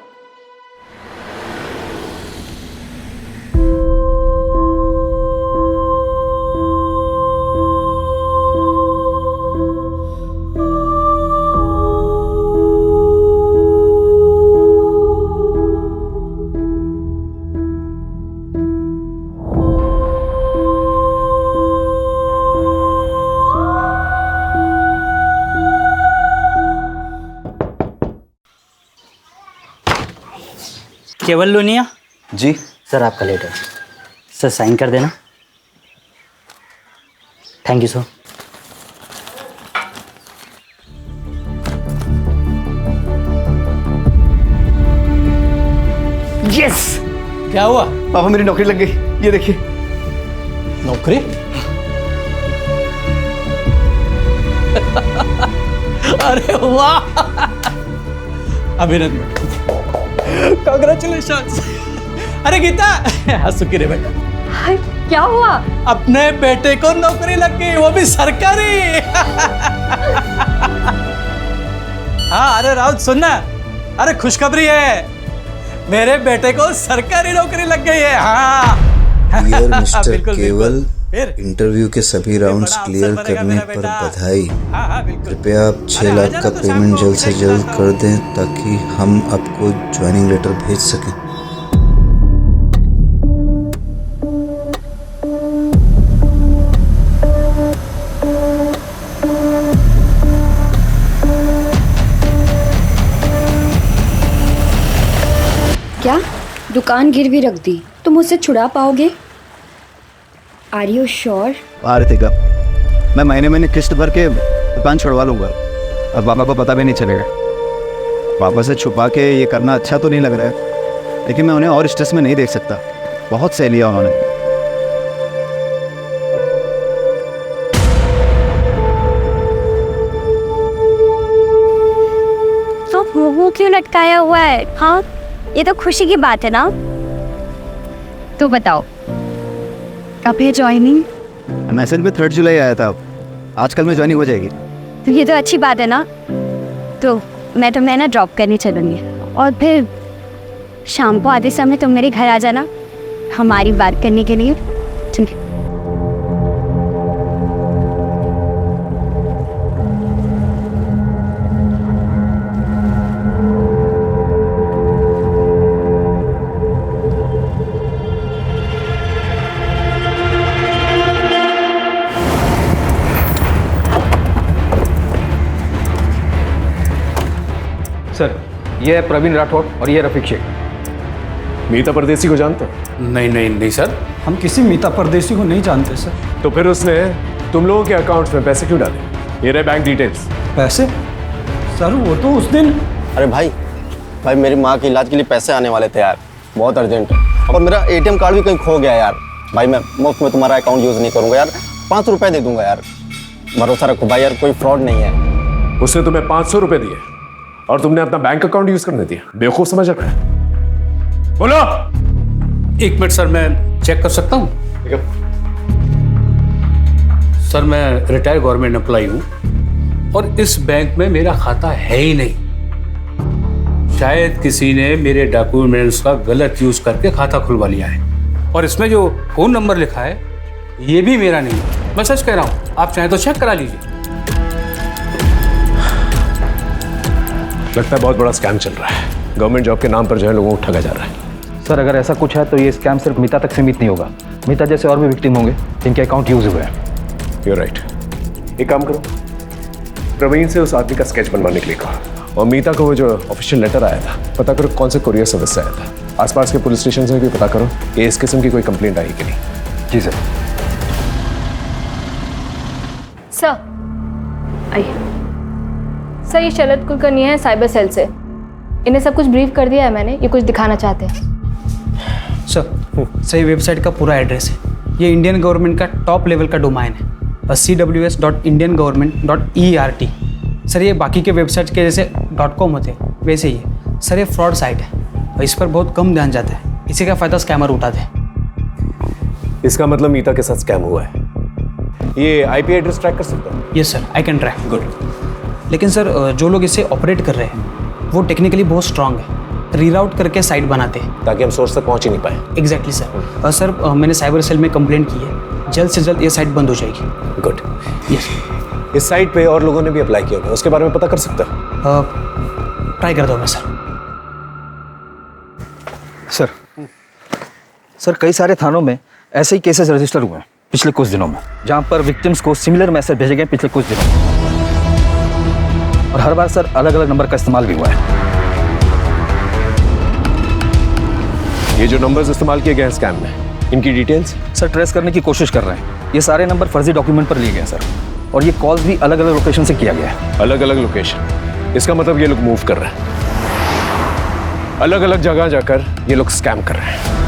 Speaker 16: केवल लोनिया
Speaker 10: जी
Speaker 16: सर, आपका लेटर सर, साइन कर देना। Thank you sir.
Speaker 3: यस। क्या हुआ?
Speaker 10: पापा मेरी नौकरी लग गई, ये देखिए।
Speaker 3: नौकरी? अरे वाह, अभिनंदन, कांग्रेचुलेशन। अरे गीता, हंस के रे बेटा।
Speaker 4: क्या हुआ?
Speaker 3: अपने बेटे को नौकरी लग गई, वो भी सरकारी। हाँ, अरे राउत सुनना, अरे खुशखबरी है, मेरे बेटे को सरकारी नौकरी लग गई है। हाँ
Speaker 12: डियर मिस्टर केवल, इंटरव्यू के सभी राउंड्स क्लियर करने पर बधाई। कृपया आप 6 लाख का पेमेंट जल्द से जल्द कर दें ताकि हम आपको ज्वाइनिंग लेटर भेज सकें।
Speaker 4: क्या दुकान गिरवी रख दी? तुम मुझसे छुड़ा पाओगे? Are you sure?
Speaker 10: आरतिका, मैं महीने किस्त भर के दुकान छुड़वा लूंगा। अब पापा को पता भी नहीं चलेगा। पापा से छुपा के ये करना अच्छा तो नहीं लग रहा है, लेकिन मैं उन्हें और स्ट्रेस में नहीं देख सकता। बहुत सह लिया उन्होंने।
Speaker 2: तो मुंह क्यों लटकाया हुआ है? हाँ, ये तो खुशी की बात है ना।
Speaker 4: तो बताओ, कब है ज्वाइनिंग?
Speaker 10: मैसेज में 3 जुलाई आया था, आजकल में ज्वाइनिंग हो जाएगी।
Speaker 2: तो ये तो अच्छी बात है ना। तो मैं तुम्हें ना ड्रॉप करने चलूँगी और फिर शाम को आधे समय तुम मेरे घर आ जाना हमारी बात करने के लिए। ठीक है?
Speaker 8: सर, ये है प्रवीण राठौर और ये रफीक शेख।
Speaker 5: मीता परदेसी को जानते हो?
Speaker 3: नहीं नहीं नहीं सर,
Speaker 9: हम किसी मीता परदेसी को नहीं जानते सर।
Speaker 5: तो फिर उसने तुम लोगों के अकाउंट्स में पैसे क्यों डाले? ये रहे बैंक डिटेल्स।
Speaker 9: पैसे? सर वो तो उस दिन।
Speaker 17: अरे भाई मेरी माँ के इलाज के लिए पैसे आने वाले थे यार, बहुत अर्जेंट है। और मेरा ATM कार्ड भी कहीं खो गया यार। भाई मैं मुफ्त में तुम्हारा अकाउंट यूज़ नहीं करूँगा यार, 5 रुपये दे दूंगा यार। भरोसा रखो भाई यार, कोई फ्रॉड नहीं है।
Speaker 5: उसने तुम्हें 500 रुपये दिए और तुमने अपना बैंक अकाउंट यूज करने दिया? बेवकूफ समझ रहा है? बोलो।
Speaker 3: 1 मिनट सर, मैं चेक कर सकता हूँ? सर, मैं रिटायर्ड गवर्नमेंट एम्प्लॉय हूँ और इस बैंक में मेरा खाता है ही नहीं। शायद किसी ने मेरे डॉक्यूमेंट्स का गलत यूज करके खाता खुलवा लिया है। और इसमें जो फोन नंबर लिखा है ये भी मेरा नहीं है। मैं सच कह रहा हूँ, आप चाहें तो चेक करा लीजिए।
Speaker 5: लगता है बहुत बड़ा स्कैम चल रहा है। गवर्नमेंट जॉब के नाम पर जो है लोगों को ठगा जा रहा है।
Speaker 8: सर, अगर ऐसा कुछ है तो ये स्कैम सिर्फ मीता तक सीमित नहीं होगा। मीता जैसे और भी विक्टिम होंगे जिनके अकाउंट यूज हुए हैं।
Speaker 5: You're right। एक काम करो, प्रवीण से उस आदमी का स्केच बनवाने के लिए कहो और मीता को वो जो ऑफिशियल लेटर आया था पता करो कौन से कुरियर सर्विस से आया था। आसपास के पुलिस स्टेशन से भी पता करो कि इस किस्म की कोई कंप्लेंट आई कि नहीं।
Speaker 8: जी सर।
Speaker 6: सर आइए। सर, ये शरद कुलकर्णी है साइबर सेल से। इन्हें सब कुछ ब्रीफ कर दिया है मैंने, ये कुछ दिखाना चाहते हैं।
Speaker 16: सर, सही वेबसाइट का पूरा एड्रेस है। ये इंडियन गवर्नमेंट का टॉप लेवल का डोमाइन है, cws.indiangovernment.ert। सर, ये बाकी के वेबसाइट के जैसे .com होते हैं वैसे ही है। सर, ये फ्रॉड साइट है और इस पर बहुत कम ध्यान जाता है। इसी का फ़ायदा स्कैमर उठाते हैं।
Speaker 5: इसका मतलब मीता के साथ स्कैम हुआ है। ये IP एड्रेस ट्रैक कर सकता हूँ?
Speaker 16: Yes sir, I can track. Good. लेकिन सर, जो लोग इसे ऑपरेट कर रहे हैं वो टेक्निकली बहुत स्ट्रांग है, रीराउट करके साइट बनाते हैं
Speaker 5: ताकि हम सोर्स तक पहुंच ही नहीं पाए।
Speaker 16: Exactly sir. सर, मैंने साइबर सेल में कंप्लेंट की है, जल्द से जल्द ये साइट बंद हो जाएगी।
Speaker 5: गुड।
Speaker 16: यस।
Speaker 5: इस साइट पे और लोगों ने भी अप्लाई किया होगा, उसके बारे में पता कर सकता है?
Speaker 16: ट्राई करता हूँ मैं सर।
Speaker 8: सर, कई सारे थानों में ऐसे ही केसेस रजिस्टर हुए हैं पिछले कुछ दिनों में, जहां पर विक्टिम्स को सिमिलर मैसेज भेजे गए पिछले कुछ दिनों में। और हर बार सर अलग अलग नंबर का इस्तेमाल भी हुआ है।
Speaker 5: ये जो नंबर्स इस्तेमाल किए गए हैं स्कैम में, इनकी डिटेल्स
Speaker 8: सर ट्रेस करने की कोशिश कर रहे हैं। ये सारे नंबर फर्जी डॉक्यूमेंट पर लिए गए हैं सर, और ये कॉल्स भी अलग अलग लोकेशन से किया गया है।
Speaker 5: अलग अलग लोकेशन, इसका मतलब ये लोग मूव कर रहे हैं, अलग अलग जगह जाकर ये लोग स्कैम कर रहे हैं।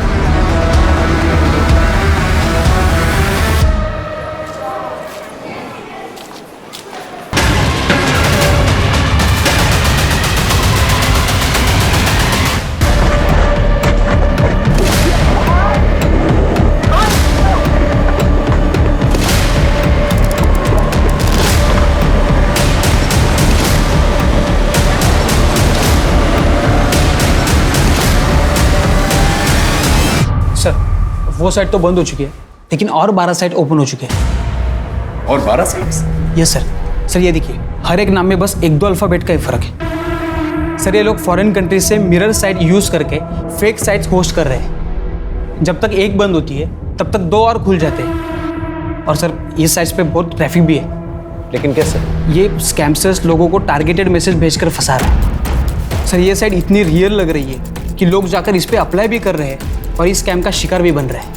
Speaker 16: वो साइट तो बंद हो चुकी है, लेकिन और 12 साइट ओपन हो चुके हैं।
Speaker 5: और 12 साइट्स?
Speaker 16: Yes sir. सर ये देखिए, हर एक नाम में बस 1-2 अल्फ़ाबेट का ही फर्क है। सर ये लोग फॉरेन कंट्रीज से मिरर साइट यूज करके फेक साइट्स होस्ट कर रहे हैं। जब तक एक बंद होती है तब तक 2 और खुल जाते हैं। और सर ये साइट्स पे बहुत ट्रैफिक भी है।
Speaker 5: लेकिन कैसे?
Speaker 16: ये स्कैमर्स लोगों को टारगेटेड मैसेज भेजकर फंसा रहे हैं। सर ये साइट इतनी रियल लग रही है कि लोग जाकर इस पर अप्लाई भी कर रहे हैं और इस स्कैम का शिकार भी बन रहे हैं।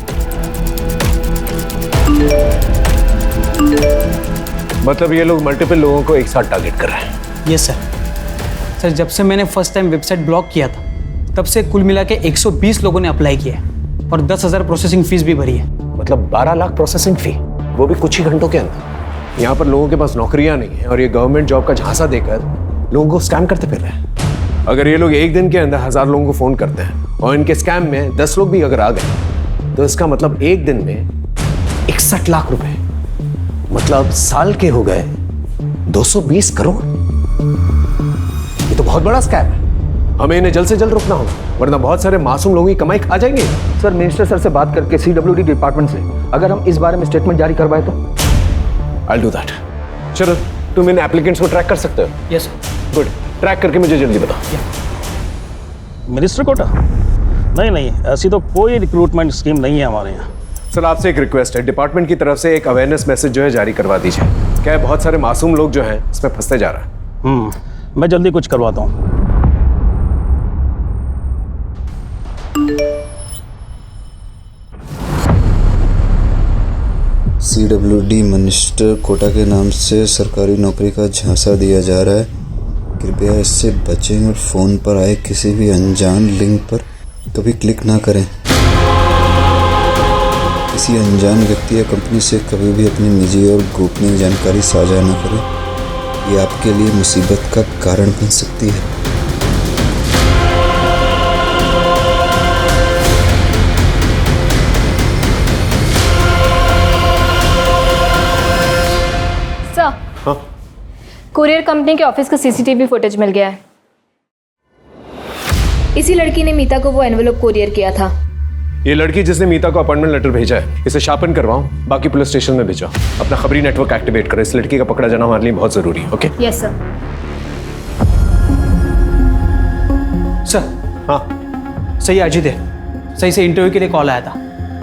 Speaker 5: मतलब ये लोग मल्टीपल लोगों को एक साथ टारगेट कर रहे हैं?
Speaker 16: Yes sir. सर जब से मैंने फर्स्ट टाइम वेबसाइट ब्लॉक किया था तब से कुल मिला के 120 लोगों ने अप्लाई किया है और 10,000 प्रोसेसिंग फीस भी भरी है।
Speaker 5: मतलब 12 लाख प्रोसेसिंग फी, वो भी कुछ ही घंटों के अंदर। यहाँ पर लोगों के पास नौकरियां नहीं है और ये गवर्नमेंट जॉब का झांसा देकर लोगों को स्कैम करते फिर रहे हैं। अगर ये लोग एक दिन के अंदर 1000 लोगों को फोन करते हैं और इनके स्कैम में 10 लोग भी अगर आ गए तो इसका मतलब एक दिन में 61 लाख रुपए, मतलब साल के हो गए 220 करोड़। ये तो बहुत बड़ा स्कैम है। हमें इन्हें जल्द से जल्द रोकना होगा, वरना बहुत सारे मासूम लोगों की कमाई खा जाएंगे।
Speaker 8: सर मिनिस्टर सर से बात करके CWD डिपार्टमेंट से अगर हम इस बारे में स्टेटमेंट जारी करवाए तो?
Speaker 5: I'll do that. चलो तुम इन एप्लीकेंट्स को ट्रैक कर सकते हो?
Speaker 16: यस
Speaker 5: गुड, ट्रैक करके मुझे जल्दी बताओ।
Speaker 18: मिनिस्टर कोटा? नहीं, ऐसी तो कोई रिक्रूटमेंट स्कीम नहीं है हमारे यहाँ।
Speaker 5: सर आपसे एक रिक्वेस्ट है, डिपार्टमेंट की तरफ से एक अवेयरनेस मैसेज जो है जारी करवा दीजिए। क्या है, बहुत सारे मासूम लोग जो हैं इसमें फंसते जा रहा है।
Speaker 18: मैं जल्दी कुछ करवाता हूँ।
Speaker 12: CWD मिनिस्टर कोटा के नाम से सरकारी नौकरी का झांसा दिया जा रहा है। कृपया इससे बचें और फ़ोन पर आए किसी भी अनजान लिंक पर कभी क्लिक ना करें। किसी अनजान व्यक्ति या कंपनी से कभी भी अपनी निजी और गोपनीय जानकारी साझा न करें। ये आपके लिए मुसीबत का कारण बन सकती है।
Speaker 6: कुरियर कंपनी के ऑफिस का CCTV फुटेज मिल गया है। इसी लड़की ने मीता को वो एनवेलप कुरियर किया था।
Speaker 5: ये लड़की जिसने मीता को अपॉइंटमेंट लेटर भेजा है, इसे शार्पन करवाओ, बाकी पुलिस स्टेशन में भेजो। अपना खबरी नेटवर्क एक्टिवेट करो। इस लड़की का पकड़ा जाना हमारे लिए बहुत जरूरी है। ओके?
Speaker 6: Yes sir.
Speaker 16: सर सही अजीत है, सही से इंटरव्यू के लिए कॉल आया था।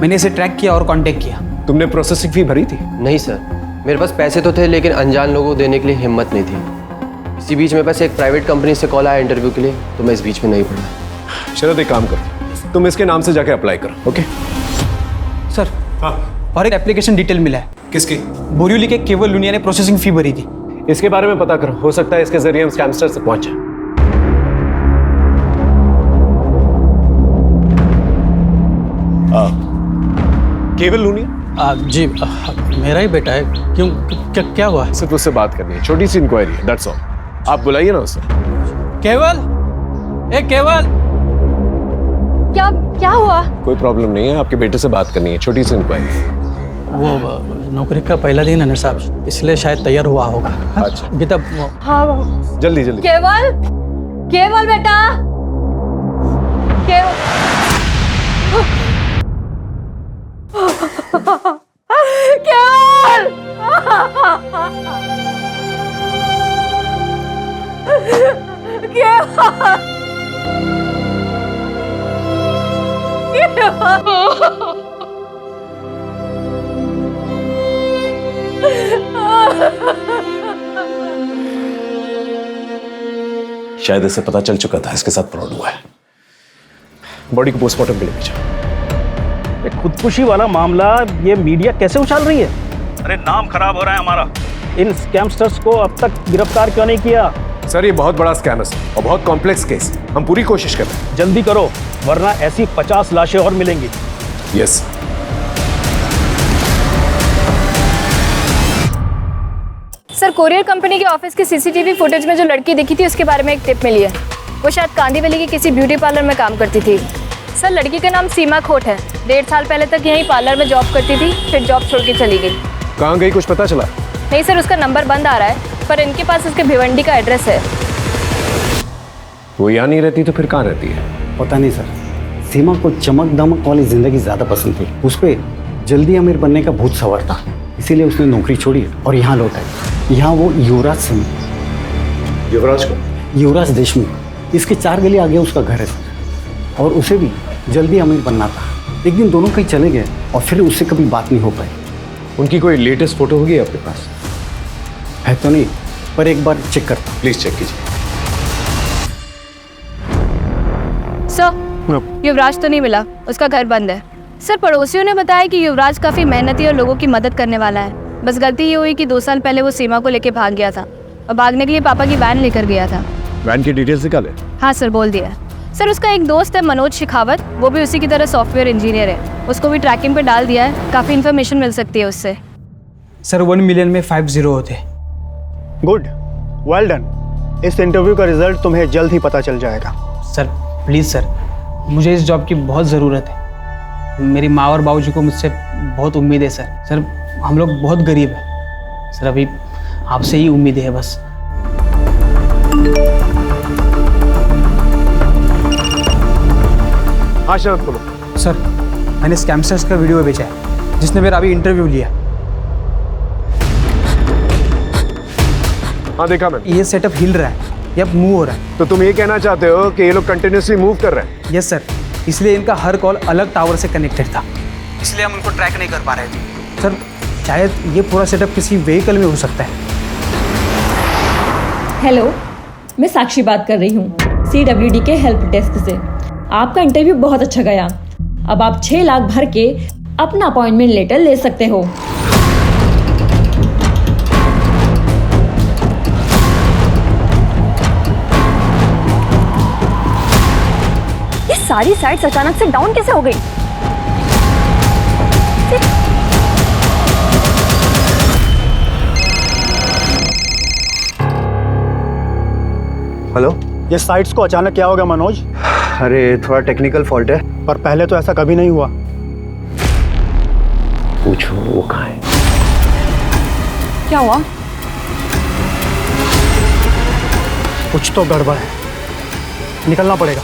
Speaker 16: मैंने इसे ट्रैक किया और कांटेक्ट किया।
Speaker 5: तुमने प्रोसेसिंग फी भरी थी?
Speaker 19: नहीं सर, मेरे पास पैसे तो थे लेकिन अनजान लोगों को देने के लिए हिम्मत नहीं थी। इसी बीच मेरे पास एक प्राइवेट कंपनी से कॉल आया इंटरव्यू के लिए, तो मैं इस बीच में नहीं पड़ा।
Speaker 5: शरद एक काम करो, तुम इसके नाम से जाके अप्लाई करो। Okay
Speaker 16: sir? और एक एप्लीकेशन डिटेल मिला है।
Speaker 5: किसकी?
Speaker 16: बोरिवली के केवल लुनिया ने प्रोसेसिंग फी भरी थी।
Speaker 5: इसके बारे में पता करो, हो सकता है इसके जरिए हम स्कैमस्टर से पहुंचे। केवल लुनिया?
Speaker 3: जी मेरा ही बेटा है। क्यों, क्या हुआ?
Speaker 5: सिर्फ उससे बात करनी है, छोटी सी इंक्वायरी है, दैट्स ऑल। आप बुलाइए ना उसे।
Speaker 3: केवल, केवल,
Speaker 6: क्या हुआ?
Speaker 5: कोई प्रॉब्लम नहीं है, आपके बेटे से बात करनी है, छोटी सी इंक्वायरी।
Speaker 3: वो नौकरी का पहला दिन है ना साहब, इसलिए शायद तैयार हुआ होगा। अच्छा गीता,
Speaker 6: हाँ
Speaker 5: जल्दी।
Speaker 6: केवल बेटा,
Speaker 5: शायद इसे पता चल चुका था इसके साथ फ्रॉड हुआ है। बॉडी को पोस्टमार्टम के लिए भेजा।
Speaker 18: ये खुदकुशी वाला मामला ये मीडिया कैसे उछाल रही है? अरे नाम खराब हो रहा है हमारा। इन स्कैमस्टर्स को अब तक गिरफ्तार क्यों नहीं किया?
Speaker 5: सर ये बहुत बड़ा स्कैम है और बहुत कॉम्प्लेक्स केस है। हम पूरी कोशिश कर रहे हैं।
Speaker 18: जल्दी करो वरना ऐसी 50 लाशें और मिलेंगी।
Speaker 5: यस।
Speaker 6: सर कोरियर कंपनी के ऑफिस की सीसीटीवी फुटेज में जो लड़की दिखी थी उसके बारे में एक टिप मिली है। वो शायद कांदीवली की किसी ब्यूटी पार्लर में काम करती थी। सर लड़की का नाम सीमा खोट है। 1.5 साल पहले तक यहीं पार्लर में जॉब करती थी, फिर जॉब छोड़ के चली गई।
Speaker 5: कहाँ गई कुछ पता चला?
Speaker 6: नहीं सर, उसका नंबर बंद आ रहा है, पर इनके पास उसके भिवंडी का एड्रेस है।
Speaker 5: वो यहाँ नहीं रहती तो फिर कहाँ रहती है?
Speaker 9: पता नहीं सर, सीमा को चमक दमक वाली जिंदगी ज़्यादा पसंद थी। उस पर जल्दी अमीर बनने का भूत सवार था, इसीलिए उसने नौकरी छोड़ी और यहाँ लौट आई। यहाँ वो युवराज सिंह,
Speaker 5: युवराज को?
Speaker 9: युवराज देशमुख, इसके 4 गली आगे उसका घर है सर। और उसे भी जल्दी अमीर बनना था। एक दिन दोनों कहीं चले गए और फिर उससे कभी बात नहीं हो पाई।
Speaker 5: उनकी कोई लेटेस्ट फोटो होगी आपके पास?
Speaker 9: है तो नहीं, पर एक बार चेक करता हूँ।
Speaker 5: प्लीज चेक कीजिए।
Speaker 6: सर युवराज तो नहीं मिला, उसका घर बंद है। सर पड़ोसियों ने बताया कि युवराज काफ़ी मेहनती और लोगों की मदद करने वाला है। बस गलती ये हुई कि 2 साल पहले वो सीमा को लेके भाग गया था और भागने के लिए पापा की वैन लेकर गया था।
Speaker 10: वैन की डिटेल्स निकाले?
Speaker 6: हाँ सर, बोल दिया। सर उसका एक दोस्त है मनोज शेखावत, वो भी उसी की तरह सॉफ्टवेयर इंजीनियर है। उसको भी ट्रैकिंग पे डाल दिया है, काफ़ी इन्फॉर्मेशन मिल सकती है उससे।
Speaker 16: सर 1 मिलियन में 5 0 होते।
Speaker 20: Good, well done. इस इंटरव्यू का रिजल्ट तुम्हें जल्द ही पता चल जाएगा।
Speaker 16: सर प्लीज़ सर, मुझे इस जॉब की बहुत ज़रूरत है। मेरी माँ और बाबूजी को मुझसे बहुत उम्मीद है सर। सर हम लोग बहुत गरीब हैं सर, अभी आपसे ही उम्मीद है बस।
Speaker 5: हाँ शरद बोलो।
Speaker 16: सर मैंने स्कैमस्टर्स का वीडियो भेजा है जिसने मेरा अभी इंटरव्यू लिया।
Speaker 5: हाँ देखा मैंने।
Speaker 16: ये सेटअप हिल रहा है, ये अब मूव हो रहा है।
Speaker 5: तो तुम ये कहना चाहते हो कि ये लोग कंटिन्यूसली मूव कर रहे हैं?
Speaker 16: यस सर, इसलिए इनका हर कॉल अलग टावर से कनेक्टेड था, इसलिए हम उनको ट्रैक नहीं कर पा रहे थे। सर शायद ये पूरा सेटअप किसी व्हीकल में हो सकता है।
Speaker 11: हेलो, मैं साक्षी बात कर रही हूँ CWD के हेल्प डेस्क से। आपका इंटरव्यू बहुत अच्छा गया। अब आप 6 लाख भर के अपना अपॉइंटमेंट लेटर ले सकते हो।
Speaker 4: ये सारी साइट्स अचानक से डाउन कैसे हो गई?
Speaker 20: हेलो, ये साइट्स को अचानक क्या हो गया मनोज?
Speaker 8: अरे थोड़ा टेक्निकल फॉल्ट है।
Speaker 20: पर पहले तो ऐसा कभी नहीं हुआ।
Speaker 5: पूछो वो कहाँ है?
Speaker 4: क्या हुआ?
Speaker 20: कुछ तो गड़बड़ है, निकलना पड़ेगा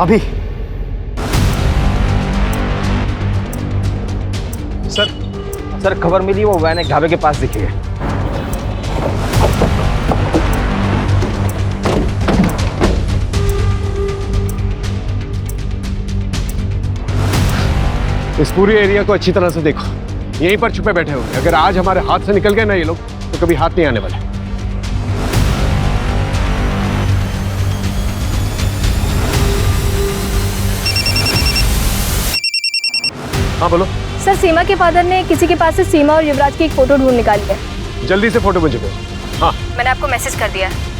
Speaker 20: अभी।
Speaker 8: सर खबर मिली, वो वैन एक ढाबे के पास दिखी है।
Speaker 5: इस पूरी एरिया को अच्छी तरह से देखो, यहीं पर छुपे बैठे होंगे। अगर आज हमारे हाथ से निकल गए ना ये लोग तो कभी हाथ नहीं आने वाले। हाँ बोलो।
Speaker 6: सर सीमा के फादर ने किसी के पास से सीमा और युवराज की एक फ़ोटो ढूंढ निकाली है।
Speaker 5: जल्दी से फोटो मुझे भेजो। हाँ
Speaker 6: मैंने आपको मैसेज कर दिया है।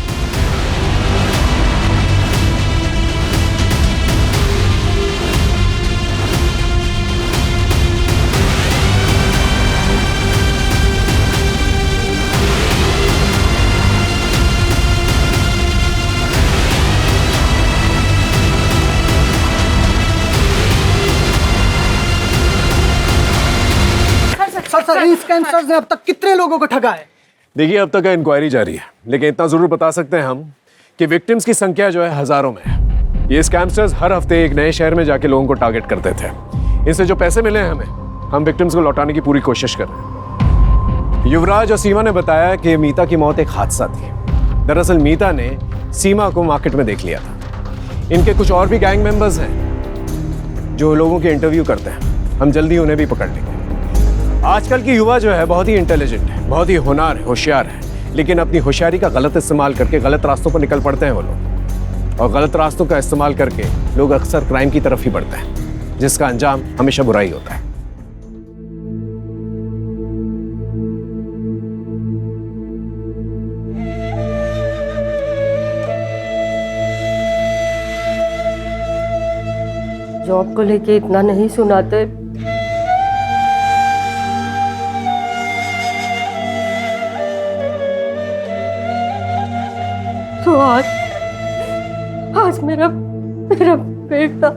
Speaker 9: सर इन स्कैमस्टर्स ने अब तक कितने लोगों को ठगा है?
Speaker 5: देखिए अब तक इंक्वायरी जारी है, लेकिन इतना जरूर बता सकते हैं हम कि विक्टिम्स की संख्या जो है हजारों में है। ये स्कैमस्टर्स हर हफ्ते एक नए शहर में जाके लोगों को टारगेट करते थे। इनसे जो पैसे मिले हैं हमें, हम विक्टिम्स को लौटाने की पूरी कोशिश कर रहे हैं। युवराज और सीमा ने बताया कि मीता की मौत एक हादसा थी। दरअसल मीता ने सीमा को मार्केट में देख लिया था। इनके कुछ और भी गैंग मेंबर्स हैं जो लोगों के इंटरव्यू करते हैं। हम जल्दी उन्हें भी पकड़ लेंगे। आजकल की युवा जो है बहुत ही इंटेलिजेंट है, बहुत ही होनहार है, होशियार है, लेकिन अपनी होशियारी का गलत इस्तेमाल करके गलत रास्तों पर निकल पड़ते हैं वो लोग। और गलत रास्तों का इस्तेमाल करके लोग अक्सर क्राइम की तरफ ही बढ़ते हैं, जिसका अंजाम हमेशा बुराई होता है।
Speaker 21: जॉब को लेके इतना नहीं सुनाते। तो आज मेरा बेटा